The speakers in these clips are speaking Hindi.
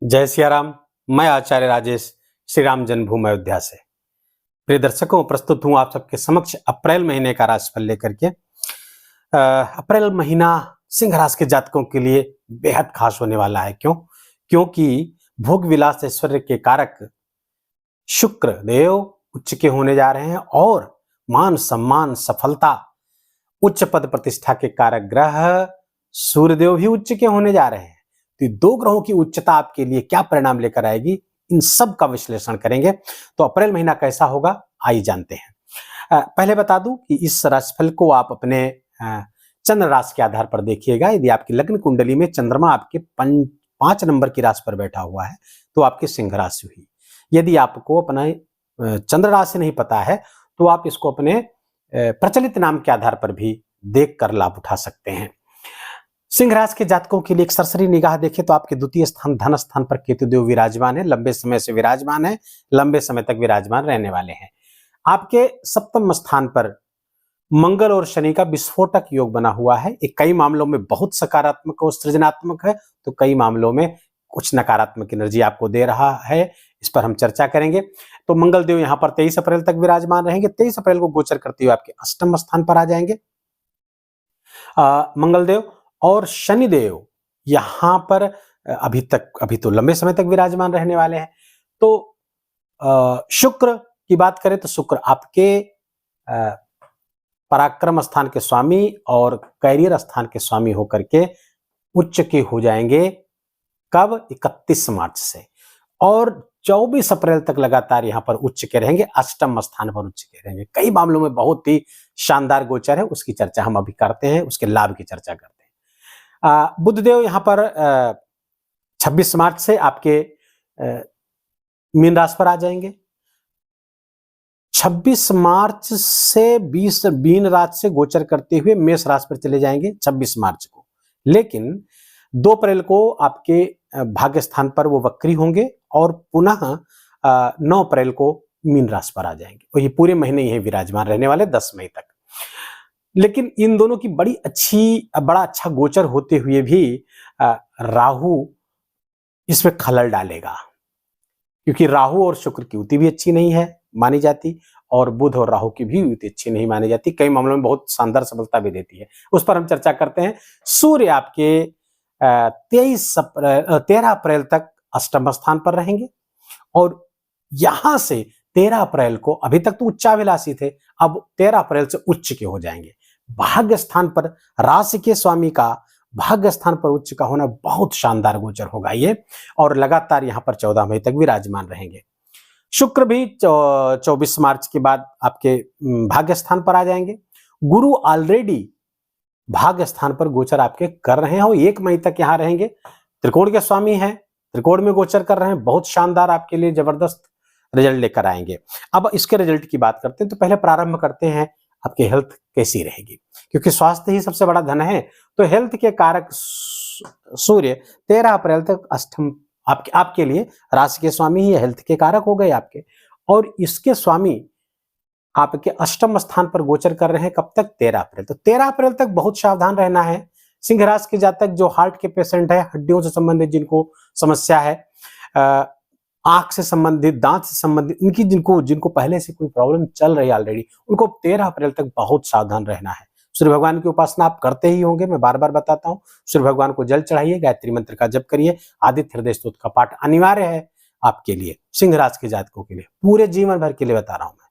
जय सिया राम। मैं आचार्य राजेश श्री राम जन्मभूमि अयोध्या से प्रिय दर्शकों प्रस्तुत हूं आप सबके समक्ष अप्रैल महीने का राशिफल लेकर के। अप्रैल महीना सिंह राशि के जातकों के लिए बेहद खास होने वाला है। क्योंकि भोग विलास ऐश्वर्य के कारक शुक्र देव उच्च के होने जा रहे हैं और मान सम्मान सफलता उच्च पद प्रतिष्ठा के कारक ग्रह सूर्यदेव भी उच्च के होने जा रहे हैं। तो दो ग्रहों की उच्चता आपके लिए क्या परिणाम लेकर आएगी, इन सब का विश्लेषण करेंगे। तो अप्रैल महीना कैसा होगा आइए जानते हैं। पहले बता दूं कि इस राशिफल को आप अपने चंद्र राशि के आधार पर देखिएगा। यदि आपकी लग्न कुंडली में चंद्रमा आपके 5 नंबर की राशि पर बैठा हुआ है तो आपकी सिंह राशि हुई। यदि आपको अपना चंद्र राशि नहीं पता है तो आप इसको अपने प्रचलित नाम के आधार पर भी देख कर लाभ उठा सकते हैं। सिंह राशि के जातकों के लिए एक सरसरी निगाह देखें तो आपके द्वितीय स्थान धन स्थान पर केतुदेव विराजमान है, लंबे समय से विराजमान है, लंबे समय तक विराजमान रहने वाले हैं। आपके सप्तम स्थान पर मंगल और शनि का विस्फोटक योग बना हुआ है। ये कई मामलों में बहुत सकारात्मक और सृजनात्मक है तो कई मामलों में कुछ नकारात्मक एनर्जी आपको दे रहा है। इस पर हम चर्चा करेंगे। तो मंगल देव यहाँ पर 23 अप्रैल तक विराजमान रहेंगे। 23 अप्रैल को गोचर करते हुए आपके अष्टम स्थान पर आ जाएंगे मंगल देव। और शनिदेव यहां पर अभी तो लंबे समय तक विराजमान रहने वाले हैं। तो शुक्र की बात करें तो शुक्र आपके पराक्रम स्थान के स्वामी और कैरियर स्थान के स्वामी होकर के उच्च के हो जाएंगे। कब? 31 मार्च से। और 24 अप्रैल तक लगातार यहां पर उच्च के रहेंगे, अष्टम स्थान पर उच्च के रहेंगे। कई मामलों में बहुत ही शानदार गोचर है, उसकी चर्चा हम अभी करते हैं, उसके लाभ की चर्चा करते हैं। बुधदेव यहां पर 26 मार्च से आपके मीन राशि पर आ जाएंगे। 26 मार्च से 20 मीन राशि से गोचर करते हुए मेष राशि पर चले जाएंगे 26 मार्च को। लेकिन 2 अप्रैल को आपके भाग्य स्थान पर वो वक्री होंगे और पुनः 9 अप्रैल को मीन राशि पर आ जाएंगे। और ये पूरे महीने यही विराजमान रहने वाले 10 मई तक। लेकिन इन दोनों की बड़ा अच्छा गोचर होते हुए भी राहु इसमें खलल डालेगा, क्योंकि राहु और शुक्र की युति भी अच्छी नहीं है मानी जाती और बुध और राहु की भी युति अच्छी नहीं मानी जाती। कई मामलों में बहुत शानदार सफलता भी देती है, उस पर हम चर्चा करते हैं। सूर्य आपके 13 अप्रैल तक अष्टम स्थान पर रहेंगे और यहां से 13 अप्रैल को, अभी तक तो उच्चाभिलाषी थे, अब 13 अप्रैल से उच्च के हो जाएंगे। भाग्य स्थान पर राशि के स्वामी का भाग्य स्थान पर उच्च का होना बहुत शानदार गोचर होगा ये, और लगातार यहां पर 14 मई तक विराजमान रहेंगे। शुक्र भी 24 मार्च के बाद आपके भाग्य स्थान पर आ जाएंगे। गुरु ऑलरेडी भाग्य स्थान पर गोचर आपके कर रहे हैं और 1 मई तक यहां रहेंगे। त्रिकोण के स्वामी हैं, त्रिकोण में गोचर कर रहे हैं, बहुत शानदार आपके लिए जबरदस्त रिजल्ट लेकर आएंगे। अब इसके रिजल्ट की बात करते हैं तो पहले प्रारंभ करते हैं आपकी हेल्थ कैसी रहेगी, क्योंकि स्वास्थ्य ही सबसे बड़ा धन है। तो हेल्थ के कारक सूर्य 13 अप्रैल तक अष्टम आपके लिए राशि के स्वामी ही हेल्थ के कारक हो गए आपके, और इसके स्वामी आपके अष्टम स्थान पर गोचर कर रहे हैं। कब तक? 13 अप्रैल। तो 13 अप्रैल तक बहुत सावधान रहना है। सिंह राशि के जातक जो हार्ट के पेशेंट है, हड्डियों से संबंधित जिनको समस्या है, आंख से संबंधित, दांत से संबंधित, इनकी जिनको पहले से कोई प्रॉब्लम चल रही है ऑलरेडी, उनको 13 अप्रैल तक बहुत सावधान रहना है। सूर्य भगवान की उपासना आप करते ही होंगे, मैं बार बार बताता हूँ। सूर्य भगवान को जल चढ़ाइए, गायत्री मंत्र का जप करिए, आदित्य हृदय स्तोत्र का पाठ अनिवार्य है आपके लिए, सिंह राशि के जातकों के लिए, पूरे जीवन भर के लिए बता रहा हूं मैं।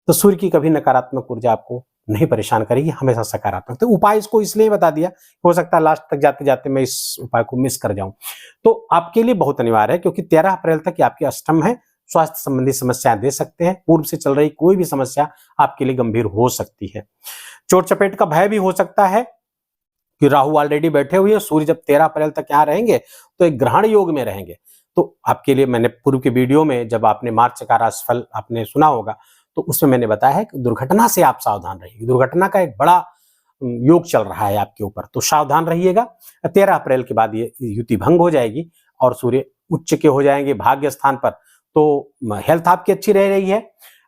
तो सूर्य की कभी नकारात्मक ऊर्जा आपको नहीं परेशान करेगी, हमेशा सकारात्मक। तो उपाय इसको इसलिए बता दिया, हो सकता है लास्ट तक जाते जाते मैं इस उपाय को मिस कर जाऊं। तो आपके लिए बहुत अनिवार्य है, क्योंकि 13 अप्रैल तक ये आपके अष्टम है। स्वास्थ्य संबंधी समस्याएं दे सकते हैं, पूर्व से चल रही कोई भी समस्या आपके लिए गंभीर हो सकती है। चोट चपेट का भय भी हो सकता है कि राहु ऑलरेडी बैठे हुए हैं। सूर्य जब 13 अप्रैल तक यहाँ रहेंगे तो एक ग्रहण योग में रहेंगे। तो आपके लिए मैंने पूर्व के वीडियो में, जब आपने मार्च का राशिफल आपने सुना होगा, तो उसमें मैंने बताया है कि दुर्घटना से आप सावधान रहिए। दुर्घटना का एक बड़ा योग चल रहा है आपके ऊपर, तो सावधान रहिएगा। 13 अप्रैल के बाद ये युति भंग हो जाएगी और सूर्य उच्च के हो जाएंगे भाग्य स्थान पर। तो हेल्थ आपकी अच्छी रह रही है।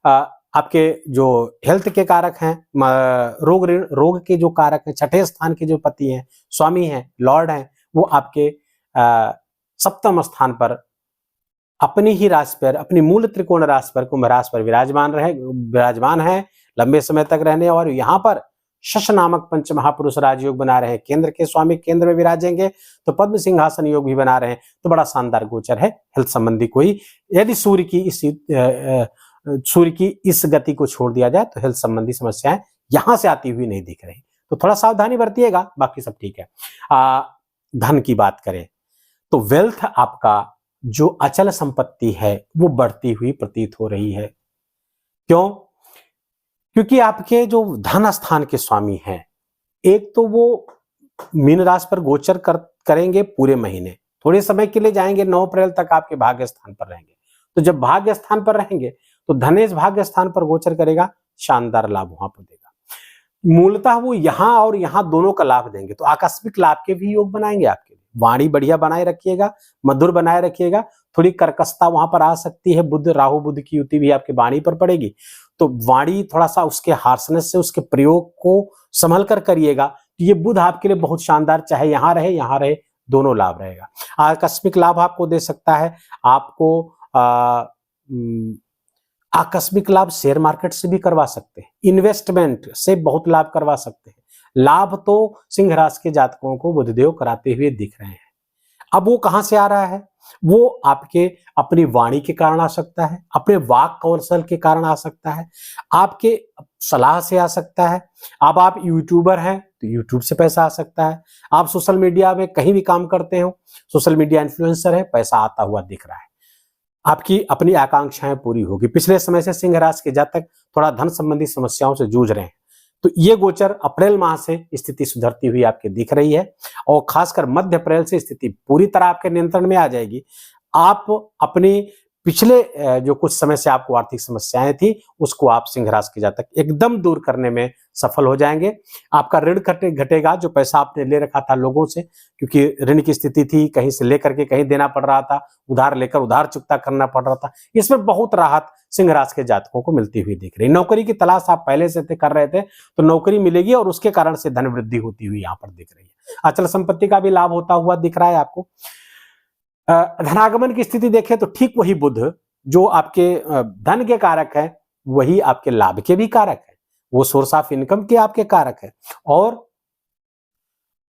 आपके जो हेल्थ के कारक हैं, रोग के जो कारक हैं, छठे स्थान के जो पति हैं, स्वामी हैं, लॉर्ड हैं, वो आपके सप्तम स्थान पर अपनी ही राशि पर, अपनी मूल त्रिकोण राशि पर, कुंभ राशि पर विराजमान है लंबे समय तक रहने, और यहाँ पर शश नामक पंच महापुरुष राजयोग बना रहे हैं, केंद्र के स्वामी केंद्र में विराजेंगे, तो पद्म सिंहासन योग भी बना रहे हैं, तो बड़ा शानदार गोचर है। हेल्थ संबंधी कोई यदि सूर्य की इस गति को छोड़ दिया जाए तो हेल्थ संबंधी समस्याएं यहां से आती हुई नहीं दिख रही, तो थोड़ा सावधानी बरतिएगा, बाकी सब ठीक है। धन की बात करें तो वेल्थ आपका जो अचल संपत्ति है वो बढ़ती हुई प्रतीत हो रही है। क्यों? क्योंकि आपके जो धन स्थान के स्वामी हैं, एक तो वो मीन राशि पर गोचर करेंगे पूरे महीने, थोड़े समय के लिए जाएंगे, 9 अप्रैल तक आपके भाग्य स्थान पर रहेंगे। तो जब भाग्य स्थान पर रहेंगे तो धनेश भाग्य स्थान पर गोचर करेगा, शानदार लाभ वहां पर देगा। मूलतः वो यहां और यहां दोनों का लाभ देंगे, तो आकस्मिक लाभ के भी योग बनाएंगे आपके लिए। वाणी बढ़िया बनाए रखिएगा, मधुर बनाए रखिएगा, थोड़ी कर्कशता वहां पर आ सकती है, बुध राहु बुध की युति भी आपकी वाणी पर पड़ेगी, तो वाणी थोड़ा सा उसके हार्शनेस से, उसके प्रयोग को संभल कर करिएगा, तो ये बुध आपके लिए बहुत शानदार, चाहे यहां रहे दोनों लाभ रहेगा। आकस्मिक लाभ आपको दे सकता है, आपको आकस्मिक लाभ शेयर मार्केट से भी करवा सकते हैं, इन्वेस्टमेंट से बहुत लाभ करवा सकते हैं। लाभ तो सिंह राशि के जातकों को बुधदेव कराते हुए दिख रहे हैं। अब वो कहां से आ रहा है? वो आपके अपनी वाणी के कारण आ सकता है, अपने वाक कौशल के कारण आ सकता है, आपके सलाह से आ सकता है। अब आप यूट्यूबर हैं तो यूट्यूब से पैसा आ सकता है, आप सोशल मीडिया में कहीं भी काम करते हो, सोशल मीडिया इन्फ्लुएंसर है, पैसा आता हुआ दिख रहा है, आपकी अपनी आकांक्षाएं पूरी होगी। पिछले समय से सिंह राशि के जातक थोड़ा धन संबंधी समस्याओं से जूझ रहे हैं, तो ये गोचर अप्रैल माह से स्थिति सुधरती हुई आपके दिख रही है, और खासकर मध्य अप्रैल से स्थिति पूरी तरह आपके नियंत्रण में आ जाएगी। आप अपनी पिछले जो कुछ समय से आपको आर्थिक समस्याएं थी, उसको आप सिंह राशि के जातक एकदम दूर करने में सफल हो जाएंगे। आपका ऋण घटेगा, जो पैसा आपने ले रखा था लोगों से, क्योंकि ऋण की स्थिति थी, कहीं से लेकर के कहीं देना पड़ रहा था, उधार लेकर उधार चुकता करना पड़ रहा था, इसमें बहुत राहत सिंह राशि के जातकों को मिलती हुई दिख रही है। नौकरी की तलाश आप पहले से कर रहे थे, तो नौकरी मिलेगी और उसके कारण से धन वृद्धि होती हुई यहाँ पर दिख रही है। अचल संपत्ति का भी लाभ होता हुआ दिख रहा है आपको। धनागमन की स्थिति देखें तो ठीक वही बुध जो आपके धन के कारक है, वही आपके लाभ के भी कारक है, वो सोर्स ऑफ इनकम के आपके कारक है, और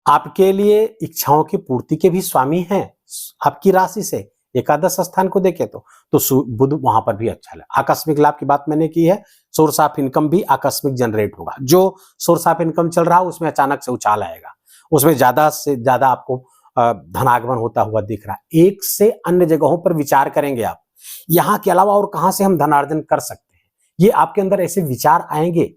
आपके लिए इच्छाओं की पूर्ति के भी स्वामी हैं आपकी राशि से। एकादश स्थान को देखें तो बुध वहां पर भी अच्छा है। आकस्मिक लाभ की बात मैंने की है, सोर्स ऑफ इनकम भी आकस्मिक जनरेट होगा। जो सोर्स ऑफ इनकम चल रहा है उसमें अचानक से उछाल आएगा, उसमें ज्यादा से ज्यादा आपको धनागमन होता हुआ दिख रहा है। एक से अन्य जगहों पर विचार करेंगे आप, यहाँ के अलावा और कहां से हम धनार्जन कर सकते हैं, ये आपके अंदर ऐसे विचार आएंगे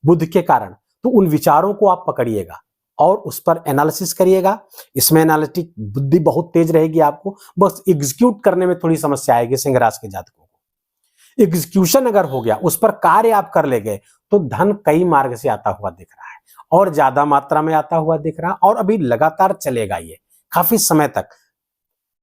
बुध के कारण, तो उन विचारों को आप पकड़िएगा और उस पर एनालिसिस करिएगा। इसमें एनालिटिक बुद्धि बहुत तेज रहेगी आपको, बस एग्जीक्यूट करने में थोड़ी समस्या आएगी सिंह राशि के जातकों को। एग्जीक्यूशन अगर हो गया, उस पर कार्य आप कर ले गए, तो धन कई मार्ग से आता हुआ दिख रहा है, और ज्यादा मात्रा में आता हुआ दिख रहा है, और अभी लगातार चलेगा ये काफी समय तक।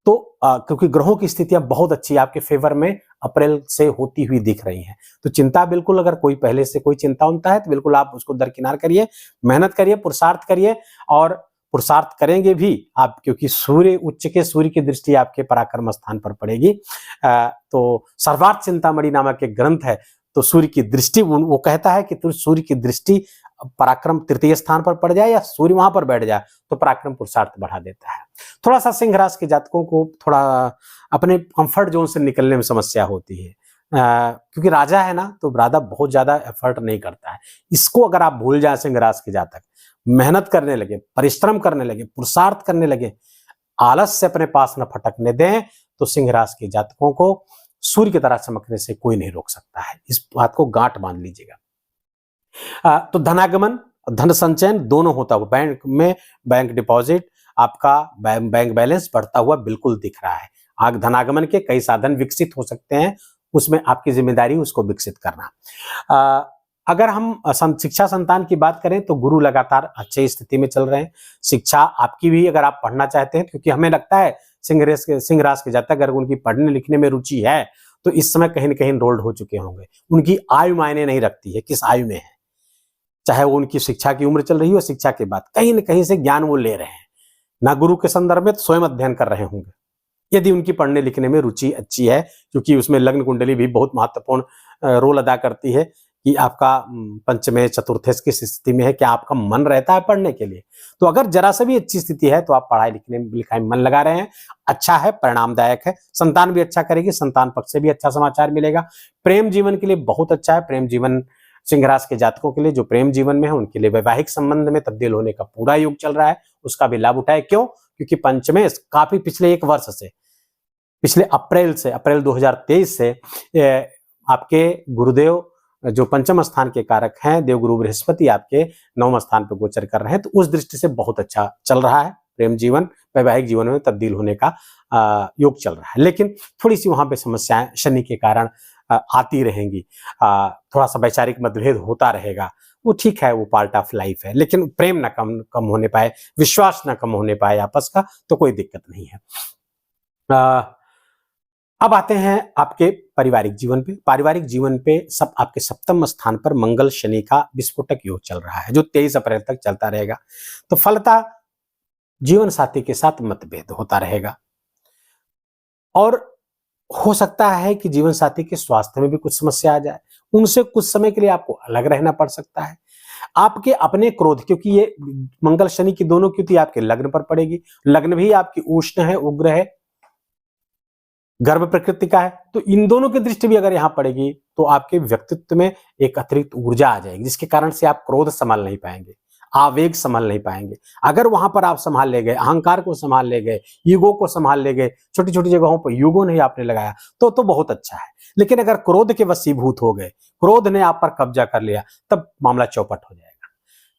तो क्योंकि ग्रहों की स्थितियां बहुत अच्छी आपके फेवर में अप्रैल से होती हुई दिख रही हैं, तो चिंता बिल्कुल, अगर कोई पहले से कोई चिंता उनता है तो बिल्कुल आप उसको दरकिनार करिए, मेहनत करिए, पुरुषार्थ करिए, और पुरुषार्थ करेंगे भी आप, क्योंकि सूर्य की दृष्टि आपके पराक्रम स्थान पर पड़ेगी। तो सर्वार्थ चिंतामणि नामक एक ग्रंथ है, तो सूर्य की दृष्टि, वो कहता है कि सूर्य की दृष्टि पराक्रम तृतीय स्थान पर पड़ जाए या सूर्य वहां पर बैठ जाए तो पराक्रम पुरुषार्थ बढ़ा देता है। थोड़ा सा सिंह राशि के जातकों को थोड़ा अपने कंफर्ट जोन से निकलने में समस्या होती है, क्योंकि राजा है ना, तो राजा बहुत ज्यादा एफर्ट नहीं करता है। इसको अगर आप भूल जाए सिंह राशि के जातक, मेहनत करने लगे, परिश्रम करने लगे, पुरुषार्थ करने लगे, आलस से अपने पास न फटकने दें, तो सिंह राशि के जातकों को सूर्य की तरह चमकने से कोई नहीं रोक सकता है। इस बात को गांठ बांध लीजिएगा। तो धनागमन, धन संचयन दोनों होता हुआ, बैंक डिपॉजिट, आपका बैंक बैलेंस बढ़ता हुआ बिल्कुल दिख रहा है। धनागमन के कई साधन विकसित हो सकते हैं, उसमें आपकी जिम्मेदारी उसको विकसित करना। अगर हम शिक्षा संतान की बात करें तो गुरु लगातार अच्छी स्थिति में चल रहे हैं। शिक्षा आपकी भी, अगर आप पढ़ना चाहते हैं, क्योंकि हमें लगता है सिंह राशि के जातक अगर उनकी पढ़ने लिखने में रुचि है तो इस समय कहीं न कहीं एनरोल्ड हो चुके होंगे। उनकी आयु मायने नहीं रखती है, किस आयु में है, चाहे वो उनकी शिक्षा की उम्र चल रही हो, शिक्षा के बाद कहीं न कहीं से ज्ञान वो ले रहे हैं, ना गुरु के संदर्भ में तो स्वयं अध्ययन कर रहे होंगे। यदि उनकी पढ़ने लिखने में रुचि अच्छी है, क्योंकि उसमें लग्न कुंडली भी बहुत महत्वपूर्ण रोल अदा करती है कि आपका पंचमे चतुर्थे किस स्थिति में है, क्या आपका मन रहता है पढ़ने के लिए। तो अगर जरा सा भी अच्छी स्थिति है तो आप पढ़ाई लिखने लिखाई में मन लगा रहे हैं, अच्छा है, परिणामदायक है, संतान भी अच्छा करेगी, संतान पक्ष से भी अच्छा समाचार मिलेगा। प्रेम जीवन के लिए बहुत अच्छा है, प्रेम जीवन सिंह राशि के जातकों के लिए जो प्रेम जीवन में है उनके लिए वैवाहिक संबंध में तब्दील होने का पूरा योग चल रहा है, उसका भी लाभ उठाए। क्यों? क्योंकि पंचमे काफी पिछले एक वर्ष से, पिछले अप्रैल 2023 से आपके गुरुदेव जो पंचम स्थान के कारक हैं, देवगुरु बृहस्पति आपके 9वें स्थान पर गोचर कर रहे हैं, तो उस दृष्टि से बहुत अच्छा चल रहा है। प्रेम जीवन वैवाहिक जीवन में तब्दील होने का योग चल रहा है। लेकिन थोड़ी सी वहां पे समस्याएं शनि के कारण आती रहेंगी, थोड़ा सा वैचारिक मतभेद होता रहेगा, वो ठीक है, वो पार्ट ऑफ लाइफ है। लेकिन प्रेम ना कम होने पाए, विश्वास ना कम होने पाए आपस का, तो कोई दिक्कत नहीं है। अब आते हैं आपके पारिवारिक जीवन पे। पारिवारिक जीवन पे सब आपके सप्तम स्थान पर मंगल शनि का विस्फोटक योग चल रहा है, जो 23 अप्रैल तक चलता रहेगा। तो फलतः जीवन साथी के साथ मतभेद होता रहेगा और हो सकता है कि जीवन साथी के स्वास्थ्य में भी कुछ समस्या आ जाए, उनसे कुछ समय के लिए आपको अलग रहना पड़ सकता है। आपके अपने क्रोध, क्योंकि ये मंगल शनि की दोनों की आपके लग्न पर पड़ेगी, लग्न भी आपकी उष्ण है, उग्र है, गर्भ प्रकृति का है, तो इन दोनों की दृष्टि भी अगर यहां पड़ेगी तो आपके व्यक्तित्व में एक अतिरिक्त ऊर्जा आ जाएगी, जिसके कारण से आप क्रोध संभाल नहीं पाएंगे, आवेग संभाल नहीं पाएंगे। अगर वहां पर आप संभाल ले गए, अहंकार को संभाल ले गए, ईगो को संभाल ले गए, छोटी छोटी जगहों पर ईगो नहीं आपने लगाया, तो बहुत अच्छा है। लेकिन अगर क्रोध के वशीभूत हो गए, क्रोध ने आप पर कब्जा कर लिया, तब मामला चौपट हो जाएगा।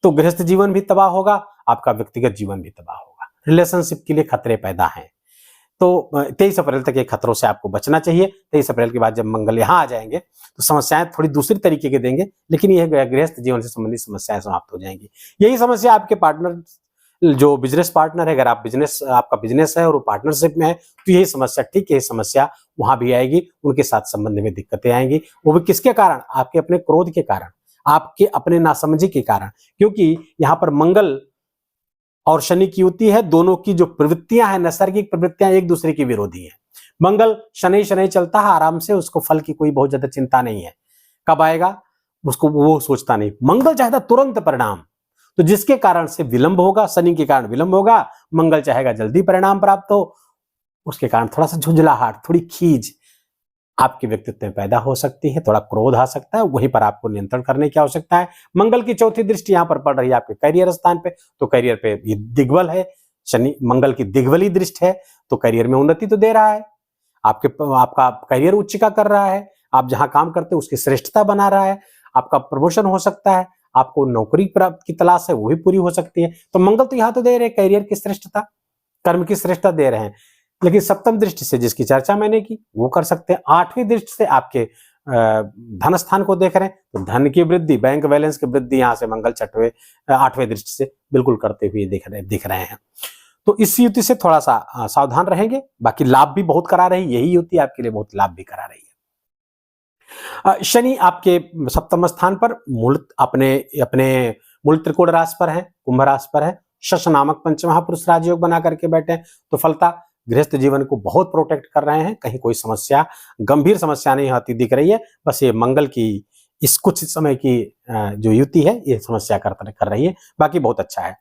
तो गृहस्थ जीवन भी तबाह होगा, आपका व्यक्तिगत जीवन भी तबाह होगा, रिलेशनशिप के लिए खतरे पैदा हैं। तो 23 अप्रैल तक ये खतरों से आपको बचना चाहिए। 23 अप्रैल के बाद जब मंगल यहाँ आ जाएंगे तो समस्याएं थोड़ी दूसरी तरीके के देंगे, लेकिन यह गृहस्थ जीवन से संबंधित समस्याएं समाप्त हो जाएंगी। यही समस्या आपके पार्टनर, जो बिजनेस पार्टनर है, अगर आप आपका बिजनेस है और वो पार्टनरशिप में है, तो यही समस्या, ठीक यही समस्या वहां भी आएगी, उनके साथ संबंध में दिक्कतें आएंगी। वो भी किसके कारण? आपके अपने क्रोध के कारण, आपके अपने नासमझी के कारण, क्योंकि यहाँ पर मंगल और शनि की युति है, दोनों की जो प्रवृत्तियां हैं, नैसर्गिक प्रवृत्तियां एक दूसरे की विरोधी है। मंगल शनि चलता है आराम से, उसको फल की कोई बहुत ज्यादा चिंता नहीं है, कब आएगा उसको वो सोचता नहीं। मंगल चाहेगा तुरंत परिणाम, तो जिसके कारण से विलंब होगा, शनि के कारण विलंब होगा, मंगल चाहेगा जल्दी परिणाम प्राप्त हो, उसके कारण थोड़ा सा झुंझलाहट, थोड़ी खींच आपके व्यक्तित्व में पैदा हो सकती है, थोड़ा क्रोध आ सकता है, वहीं पर आपको नियंत्रण करने की आवश्यकता है। मंगल की चौथी दृष्टि यहां पर पड़ रही है आपके करियर स्थान पे, तो करियर पे ये दिग्बल है, शनि मंगल की दिग्बली दृष्टि है, तो करियर में उन्नति तो दे रहा है, आपका करियर उच्चिका कर रहा है, आप जहां काम करते हैं उसकी श्रेष्ठता बना रहा है, आपका प्रमोशन हो सकता है, आपको नौकरी प्राप्त की तलाश है वो भी पूरी हो सकती है। तो मंगल तो यहाँ तो दे रहे हैं करियर की श्रेष्ठता, कर्म की श्रेष्ठता दे रहे हैं। लेकिन सप्तम दृष्टि से जिसकी चर्चा मैंने की वो कर सकते हैं। आठवीं दृष्टि से आपके धन स्थान को देख रहे हैं, तो धन की वृद्धि, बैंक बैलेंस की वृद्धि यहां से मंगल आठवें दृष्टि से बिल्कुल करते हुए दिख रहे हैं। तो इस युति से थोड़ा सा सावधान रहेंगे। बाकी लाभ भी बहुत करा रही, यही युति आपके लिए बहुत लाभ भी करा रही है। शनि आपके सप्तम स्थान पर अपने मूल त्रिकोण राशि पर है, कुंभ राशि पर है, शश नामक पंचमहापुरुष राजयोग बना करके बैठे हैं, तो फलता गृहस्थ जीवन को बहुत प्रोटेक्ट कर रहे हैं। कहीं कोई समस्या, गंभीर समस्या नहीं आती दिख रही है। बस ये मंगल की इस कुछ समय की जो युति है ये समस्या कर रही है, बाकी बहुत अच्छा है।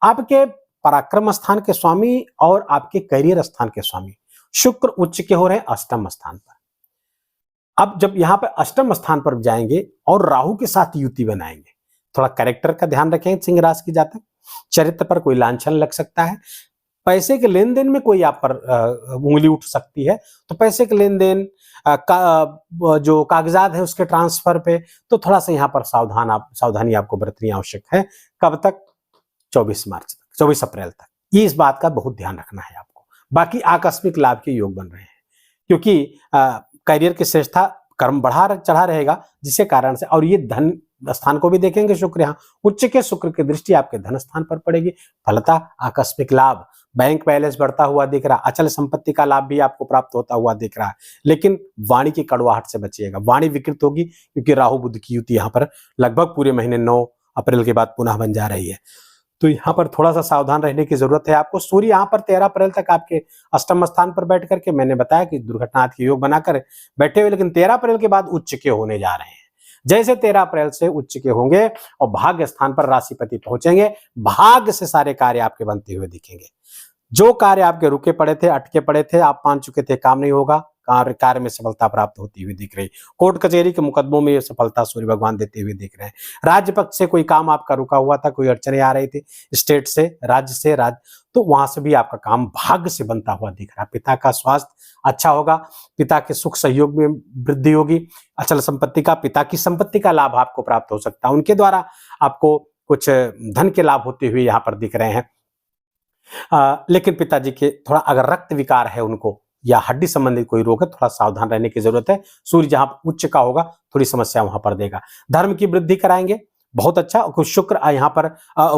आपके पराक्रम स्थान के स्वामी और आपके करियर स्थान के स्वामी शुक्र उच्च के हो रहे हैं अष्टम स्थान पर। अब जब यहाँ पे अष्टम स्थान पर जाएंगे और राहु के साथ युति बनाएंगे, थोड़ा कैरेक्टर का ध्यान रखें। सिंह राशि की जातक, चरित्र पर कोई लांछन लग सकता है, पैसे के लेन देन में कोई आप पर उंगली उठ सकती है, तो पैसे के लेन देन जो कागजात है उसके ट्रांसफर पे तो थोड़ा सा यहाँ पर सावधानी आपको बरतनी आवश्यक है। कब तक? 24 अप्रैल तक। ये इस बात का बहुत ध्यान रखना है आपको। बाकी आकस्मिक लाभ के योग बन रहे हैं, क्योंकि करियर की श्रेष्ठता कर्म बढ़ा चढ़ा रहेगा, जिसके कारण से, और ये धन स्थान को भी देखेंगे शुक्र, यहाँ उच्च के शुक्र की दृष्टि आपके धन स्थान पर पड़ेगी। फलतः आकस्मिक लाभ, बैंक बैलेंस बढ़ता हुआ दिख रहा, अचल संपत्ति का लाभ भी आपको प्राप्त होता हुआ दिख रहा है। लेकिन वाणी की कड़वाहट से बचिएगा, वाणी विकृत होगी, क्योंकि राहु बुध की युति यहाँ पर लगभग पूरे महीने 9 अप्रैल के बाद पुनः बन जा रही है। तो यहाँ पर थोड़ा सा सावधान रहने की जरूरत है आपको। सूर्य यहाँ पर 13 अप्रैल तक आपके अष्टम स्थान पर बैठ करके, मैंने बताया कि दुर्घटना के योग बनाकर बैठे हुए, लेकिन 13 अप्रैल के बाद उच्च के होने जा रहे हैं। जैसे 13 अप्रैल से उच्च के होंगे और भाग्य स्थान पर राशिपति पहुंचेंगे, भाग्य से सारे कार्य आपके बनते हुए दिखेंगे। जो कार्य आपके रुके पड़े थे, अटके पड़े थे, आप मान चुके थे काम नहीं होगा, कार्य में सफलता प्राप्त होती हुई दिख रही। कोर्ट कचहरी के मुकदमों में ये सफलता सूर्य भगवान देते हुए दिख रहे हैं। राज्य पक्ष से कोई काम आपका रुका हुआ था, कोई अड़चने आ रही थी स्टेट से, राज्य तो वहां से भी आपका काम भाग्य से बनता हुआ दिख रहा है। पिता का स्वास्थ्य अच्छा होगा, पिता के सुख सहयोग में वृद्धि होगी, अचल संपत्ति का, पिता की संपत्ति का लाभ आपको प्राप्त हो सकता है, उनके द्वारा आपको कुछ धन के लाभ होते हुए यहाँ पर दिख रहे हैं। लेकिन पिताजी के थोड़ा अगर रक्त विकार है उनको, या हड्डी संबंधित कोई रोग है, थोड़ा सावधान रहने की जरूरत है। सूर्य जहां उच्च का होगा थोड़ी समस्या वहां पर देगा। धर्म की वृद्धि कराएंगे, बहुत अच्छा। कुछ शुक्र यहाँ पर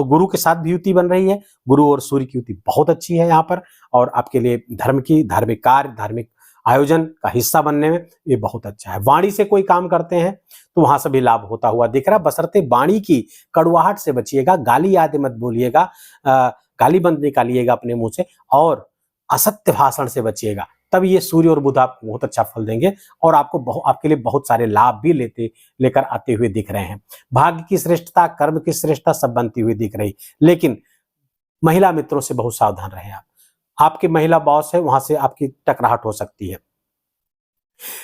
गुरु के साथ भी युति बन रही है, गुरु और सूर्य की युति बहुत अच्छी है यहाँ पर, और आपके लिए धर्म की, धार्मिक कार्य, धार्मिक आयोजन का हिस्सा बनने में ये बहुत अच्छा है। वाणी से कोई काम करते हैं तो वहां से भी लाभ होता हुआ दिख रहा है, बशर्ते वाणी की कड़वाहट से बचिएगा, गाली आदि मत बोलिएगा, गाली बंद निकालिएगा अपने मुंह से, और असत्य भाषण से बचिएगा, तब ये सूर्य और बुध आपको बहुत अच्छा फल देंगे और आपके लिए बहुत सारे लाभ भी लेकर आते हुए दिख रहे हैं। भाग्य की श्रेष्ठता, कर्म की श्रेष्ठता सब बनती हुई दिख रही, लेकिन महिला मित्रों से बहुत सावधान रहें आप। आपके महिला बॉस है, वहां से आपकी टकराहट हो सकती है।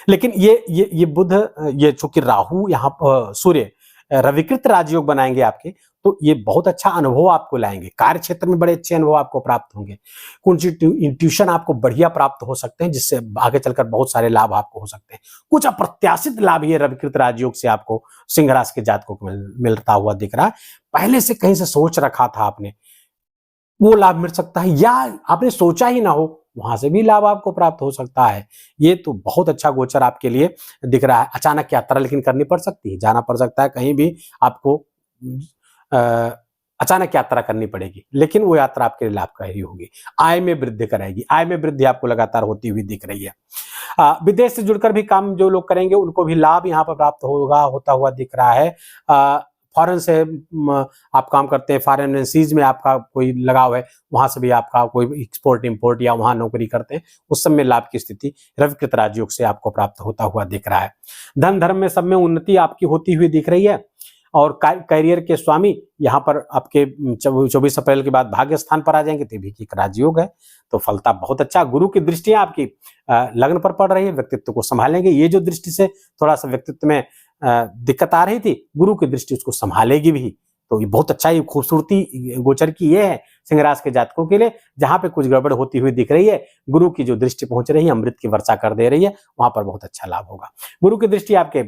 लेकिन ये बुध, ये चूंकि राहु यहाँ सूर्य रविकृत राजयोग बनाएंगे आपके, तो ये बहुत अच्छा अनुभव आपको लाएंगे। कार्य क्षेत्र में बड़े अच्छे अनुभव आपको प्राप्त होंगे, कुछ इंट्यूशन आपको बढ़िया प्राप्त हो सकते हैं, जिससे आगे चलकर बहुत सारे लाभ आपको हो सकते हैं। कुछ अप्रत्याशित लाभ ये रविकृत राजयोग से आपको सिंह राशि के जातकों को मिलता हुआ दिख रहा है। पहले से कहीं से सोच रखा था आपने, वो लाभ मिल सकता है, या आपने सोचा ही ना हो, वहां से भी लाभ आपको प्राप्त हो सकता है। ये तो बहुत अच्छा गोचर आपके लिए दिख रहा है। अचानक यात्रा लेकिन करनी पड़ सकती है, जाना पड़ सकता है, कहीं भी आपको अचानक यात्रा करनी पड़ेगी, लेकिन वो यात्रा आपके लिए लाभकारी होगी। आय में वृद्धि कराएगी, आय में वृद्धि आपको लगातार होती हुई दिख रही है। विदेश से जुड़कर भी काम जो लोग करेंगे उनको भी लाभ यहाँ पर प्राप्त होता हुआ दिख रहा है। फॉरेन से आप काम करते हैं, फॉरेन एजेंसीज में आपका कोई लगाव है, वहां से भी आपका कोई एक्सपोर्ट इंपोर्ट या वहां नौकरी करते हैं, उस सब में लाभ की स्थिति रविकृत राजयोग से आपको प्राप्त होता हुआ दिख रहा है। धन धर्म में सब में उन्नति आपकी होती हुई दिख रही है, और करियर के स्वामी यहाँ पर आपके 24 अप्रैल के बाद भाग्य स्थान पर आ जाएंगे, तो भी एक राजयोग है, तो फलता बहुत अच्छा। गुरु की दृष्टियां आपकी लग्न पर पड़ रही है, व्यक्तित्व को संभालेंगे। ये जो दृष्टि से थोड़ा सा व्यक्तित्व में दिक्कत आ रही थी, गुरु की दृष्टि उसको संभालेगी भी, तो ये बहुत अच्छा। ये खूबसूरती गोचर की ये है सिंह राशि के जातकों के लिए, जहां पे कुछ गड़बड़ होती हुई दिख रही है, गुरु की जो दृष्टि पहुंच रही है, अमृत की वर्षा कर दे रही है, वहां पर बहुत अच्छा लाभ होगा। गुरु की दृष्टि आपके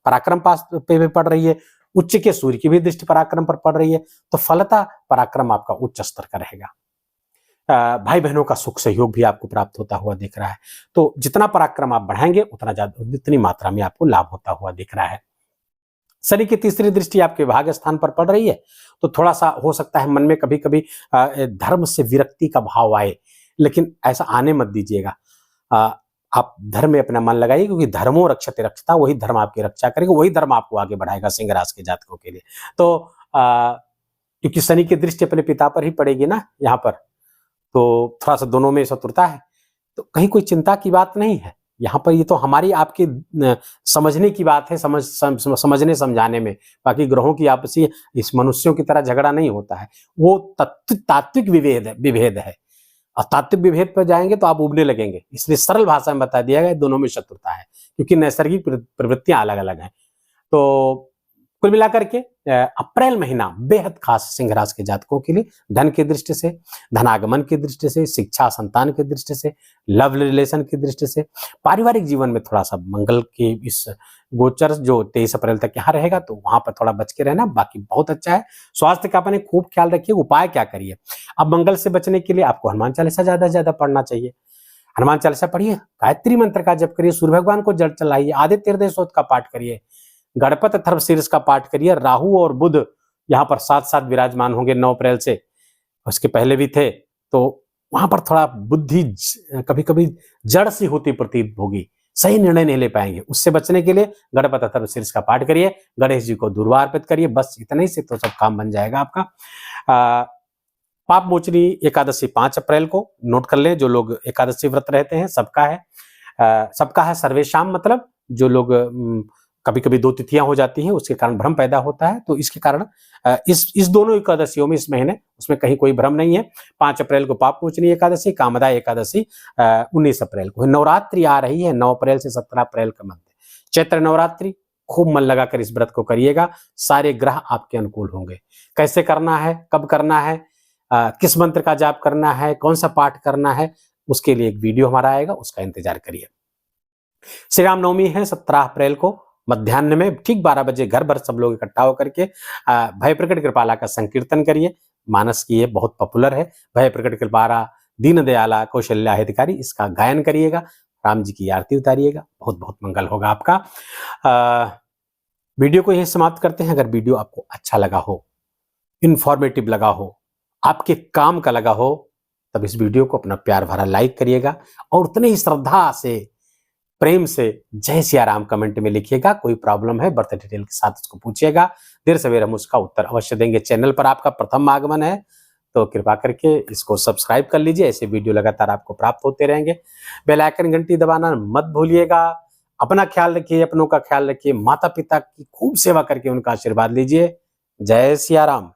पराक्रम पास पे भी पड़ रही है, उच्च के सूर्य की भी दृष्टि पराक्रम पर पड़ रही है, तो फलता पराक्रम आपका उच्च स्तर का रहेगा। भाई बहनों का सुख सहयोग भी आपको प्राप्त होता हुआ दिख रहा है, तो जितना पराक्रम आप बढ़ाएंगे उतनी मात्रा में आपको लाभ होता हुआ दिख रहा है। शनि की तीसरी दृष्टि आपके भाग्य स्थान पर पड़ रही है, तो थोड़ा सा हो सकता है मन में कभी कभी धर्म से विरक्ति का भाव आए, लेकिन ऐसा आने मत दीजिएगा। आप धर्म में अपना मन लगाइए, क्योंकि धर्मो रक्षते रक्षता, वही धर्म आपकी रक्षा करेगा, वही धर्म आपको आगे बढ़ाएगा सिंह राशि के जातकों के लिए। तो क्योंकि शनि की दृष्टि अपने पिता पर ही पड़ेगी ना यहाँ पर, तो थोड़ा सा दोनों में शत्रुता है, तो कहीं कोई चिंता की बात नहीं है यहाँ पर। ये तो हमारी आपकी समझने की बात है, समझने समझाने में। बाकी ग्रहों की आपसी इस मनुष्यों की तरह झगड़ा नहीं होता है, वो तात्विक विभेद है। और तात्विक विभेद पर जाएंगे तो आप उबने लगेंगे, इसलिए सरल भाषा में बता दिया गया दोनों में शत्रुता है, क्योंकि नैसर्गिक प्रवृत्तियां अलग अलग हैं। तो कुल मिलाकर के अप्रैल महीना बेहद खास सिंह राशि के जातकों के लिए, धन की दृष्टि से, धनागमन की दृष्टि से, शिक्षा संतान की दृष्टि से, लव रिलेशन की दृष्टि से, पारिवारिक जीवन में थोड़ा सा मंगल के इस गोचर जो 23 अप्रैल तक यहाँ रहेगा, तो वहां पर थोड़ा बच के रहना, बाकी बहुत अच्छा है। स्वास्थ्य का अपने खूब ख्याल रखिए। उपाय क्या करिए? अब मंगल से बचने के लिए आपको हनुमान चालीसा ज्यादा से ज्यादा पढ़ना चाहिए। हनुमान चालीसा पढ़िए, गायत्री मंत्र का जप करिए, सूर्य भगवान को जल चलाइए, आदित्य हृदय स्तोत्र का पाठ करिए, गणपत अथर्व शीर्ष का पाठ करिए। राहु और बुध यहाँ पर साथ साथ विराजमान होंगे 9 अप्रैल से, उसके पहले भी थे, तो वहां पर थोड़ा बुद्धि कभी कभी जड़ सी होती प्रतीत होगी, सही निर्णय नहीं ले पाएंगे। उससे बचने के लिए गणपत अथर्वशीर्ष का पाठ करिए, गणेश जी को दूर्वा अर्पित करिए, बस इतना ही से तो सब काम बन जाएगा आपका। पाप मोचनी एकादशी 5 अप्रैल को, नोट कर लें। जो लोग एकादशी व्रत रहते हैं सबका है सर्वेशाम, मतलब जो लोग कभी कभी 2 तिथियां हो जाती हैं, उसके कारण भ्रम पैदा होता है, तो इसके कारण इस दोनों एकादशियों में इस महीने उसमें कहीं कोई भ्रम नहीं है। 5 अप्रैल को पाप मोचनी एकादशी, कामदा एकादशी 19 अप्रैल को। नवरात्रि आ रही है 9 अप्रैल से 17 अप्रैल का मध्य, चैत्र नवरात्रि। खूब मन लगाकर इस व्रत को करिएगा, सारे ग्रह आपके अनुकूल होंगे। कैसे करना है, कब करना है, किस मंत्र का जाप करना है, कौन सा पाठ करना है, उसके लिए एक वीडियो हमारा आएगा, उसका इंतजार करिए। श्री रामनवमी है 17 अप्रैल को मध्याह्न में, ठीक 12 बजे घर भर सब लोग इकट्ठा होकर के भय प्रकट कृपाला का संकीर्तन करिए। मानस की ये बहुत पॉपुलर है, भय प्रकट कृपाला दीन दयाला कौशल्या हितकारी, इसका गायन करिएगा, राम जी की आरती उतारिएगा, बहुत बहुत मंगल होगा आपका। वीडियो को यहीं समाप्त करते हैं। अगर वीडियो आपको अच्छा लगा हो, इंफॉर्मेटिव लगा हो, आपके काम का लगा हो, तब इस वीडियो को अपना प्यार भरा लाइक करिएगा और उतने ही श्रद्धा से, प्रेम से जय सिया राम कमेंट में लिखिएगा। कोई प्रॉब्लम है बर्थ डिटेल के साथ उसको पूछिएगा, देर सवेर हम उसका उत्तर अवश्य देंगे। चैनल पर आपका प्रथम आगमन है तो कृपा करके इसको सब्सक्राइब कर लीजिए, ऐसे वीडियो लगातार आपको प्राप्त होते रहेंगे। बेल आइकन घंटी दबाना मत भूलिएगा। अपना ख्याल रखिए, अपनों का ख्याल रखिए, माता पिता की खूब सेवा करके उनका आशीर्वाद लीजिए। जय सिया राम।